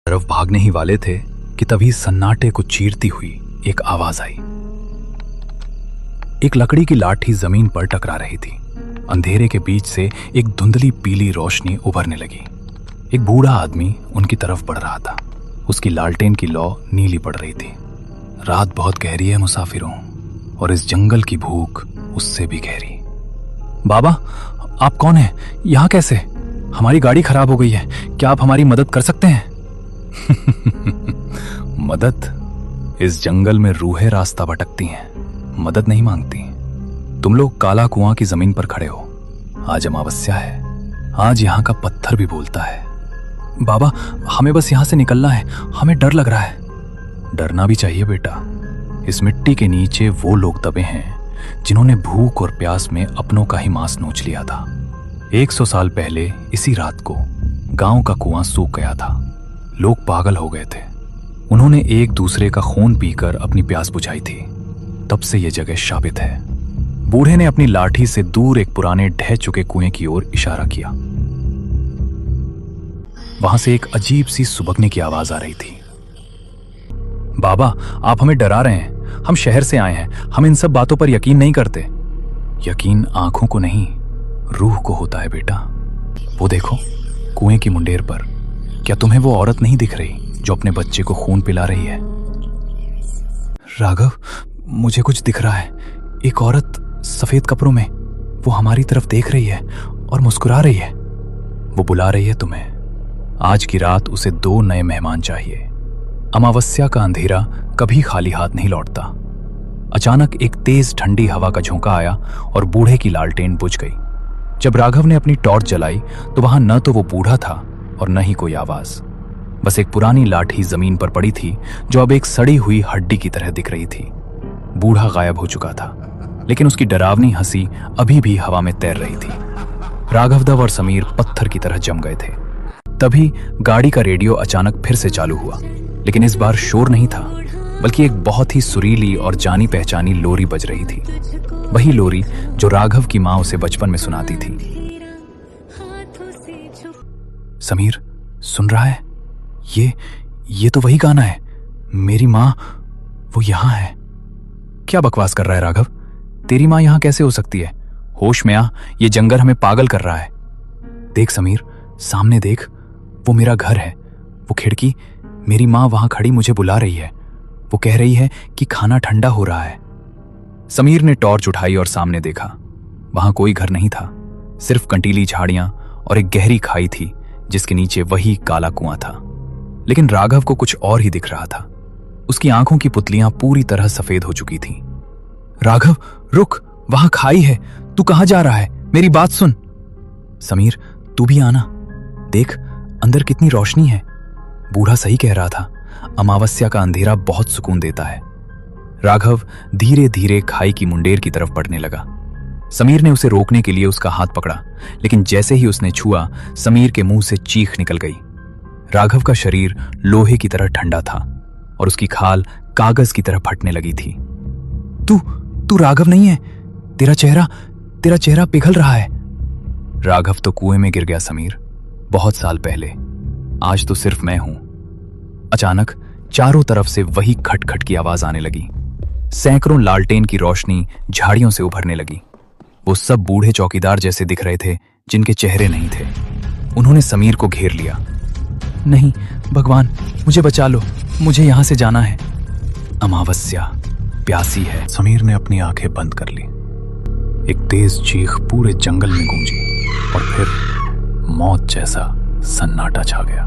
तरफ भागने ही वाले थे कि तभी सन्नाटे को चीरती हुई एक आवाज आई। एक लकड़ी की लाठी जमीन पर टकरा रही थी। अंधेरे के बीच से एक धुंधली पीली रोशनी उभरने लगी। एक बूढ़ा आदमी उनकी तरफ बढ़ रहा था। उसकी लालटेन की लौ नीली पड़ रही थी। रात बहुत गहरी है मुसाफिरों, और इस जंगल की भूख उससे भी गहरी। बाबा, आप कौन हैं? यहाँ कैसे? हमारी गाड़ी खराब हो गई है, क्या आप हमारी मदद कर सकते हैं? मदद? इस जंगल में रूहें रास्ता भटकती हैं, मदद नहीं मांगती। तुम लोग काला कुआं की जमीन पर खड़े हो। आज अमावस्या है, आज यहाँ का पत्थर भी बोलता है। बाबा, हमें बस यहाँ से निकलना है, हमें डर लग रहा है। डरना भी चाहिए बेटा। इस मिट्टी के नीचे वो लोग दबे हैं जिन्होंने भूख और प्यास में अपनों का ही मांस नोच लिया था। 100 साल पहले इसी रात को गांव का कुआं सूख गया था। लोग पागल हो गए थे। उन्होंने एक दूसरे का खून पीकर अपनी प्यास बुझाई थी। तब से यह जगह शापित है। बूढ़े ने अपनी लाठी से दूर एक पुराने ढह चुके कुएं की ओर इशारा किया। वहां से एक अजीब सी सुबकने की आवाज आ रही थी। बाबा, आप हमें डरा रहे हैं। हम शहर से आए हैं, हम इन सब बातों पर यकीन नहीं करते। यकीन आंखों को नहीं, रूह को होता है बेटा। वो देखो, कुएं की मुंडेर पर। क्या तुम्हें वो औरत नहीं दिख रही जो अपने बच्चे को खून पिला रही है? राघव, मुझे कुछ दिख रहा है। एक औरत सफेद कपड़ों में, वो हमारी तरफ देख रही है और मुस्कुरा रही है। वो बुला रही है तुम्हें। आज की रात उसे 2 नए मेहमान चाहिए। अमावस्या का अंधेरा कभी खाली हाथ नहीं लौटता। अचानक एक तेज ठंडी हवा का झोंका आया और बूढ़े की लालटेन बुझ गई। जब राघव ने अपनी टॉर्च जलाई तो वहां न तो वो बूढ़ा था और न ही कोई आवाज। बस एक पुरानी लाठी जमीन पर पड़ी थी जो अब एक सड़ी हुई हड्डी की तरह दिख रही थी। बूढ़ा गायब हो चुका था, लेकिन उसकी डरावनी हंसी अभी भी हवा में तैर रही थी। राघवदेव और समीर पत्थर की तरह जम गए थे। तभी गाड़ी का रेडियो अचानक फिर से चालू हुआ, लेकिन इस बार शोर नहीं था, बल्कि एक बहुत ही सुरीली और जानी पहचानी लोरी बज रही थी। वही लोरी जो राघव की माँ उसे बचपन में सुनाती थी। समीर, सुन रहा है? ये तो वही गाना है। मेरी माँ, वो यहाँ है। क्या बकवास कर रहा है राघव? तेरी माँ यहाँ कैसे हो सकती है? होश में आ, ये जंगल हमें पागल कर रहा है। देख समीर, सामने देख, वो मेरा घर है। वो खिड़की, मेरी माँ वहां खड़ी मुझे बुला रही है। वो कह रही है कि खाना ठंडा हो रहा है। समीर ने टॉर्च उठाई और सामने देखा। वहां कोई घर नहीं था, सिर्फ कंटीली झाड़ियां और एक गहरी खाई थी जिसके नीचे वही काला कुआं था। लेकिन राघव को कुछ और ही दिख रहा था। उसकी आंखों की पुतलियां पूरी तरह सफेद हो चुकी थीं। राघव, रुक, वहां खाई है। तू कहां जा रहा है? मेरी बात सुन। समीर, तू भी आना। देख, अंदर कितनी रोशनी है। बूढ़ा सही कह रहा था, अमावस्या का अंधेरा बहुत सुकून देता है। राघव धीरे धीरे खाई की मुंडेर की तरफ बढ़ने लगा। समीर ने उसे रोकने के लिए उसका हाथ पकड़ा, लेकिन जैसे ही उसने छुआ, समीर के मुंह से चीख निकल गई। राघव का शरीर लोहे की तरह ठंडा था और उसकी खाल कागज की तरह फटने लगी थी। तू राघव नहीं है। तेरा चेहरा पिघल रहा है। राघव तो कुएं में गिर गया समीर, बहुत साल पहले। आज तो सिर्फ मैं हूं। अचानक चारों तरफ से वही खटखट की आवाज आने लगी। सैकड़ों लालटेन की रोशनी झाड़ियों से उभरने लगी। वो सब बूढ़े चौकीदार जैसे दिख रहे थे, जिनके चेहरे नहीं थे। उन्होंने समीर को घेर लिया। नहीं भगवान, मुझे बचा लो, मुझे यहां से जाना है। अमावस्या प्यासी है। समीर ने अपनी आंखें बंद कर ली। एक तेज चीख पूरे जंगल में गूंजी और फिर मौत जैसा सन्नाटा छा गया।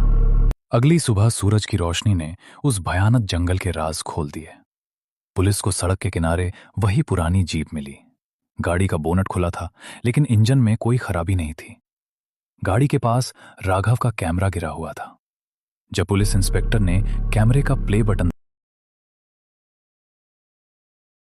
अगली सुबह सूरज की रोशनी ने उस भयानक जंगल के राज खोल दिए। पुलिस को सड़क के किनारे वही पुरानी जीप मिली। गाड़ी का बोनट खुला था, लेकिन इंजन में कोई खराबी नहीं थी। गाड़ी के पास राघव का कैमरा गिरा हुआ था। जब पुलिस इंस्पेक्टर ने कैमरे का प्ले बटन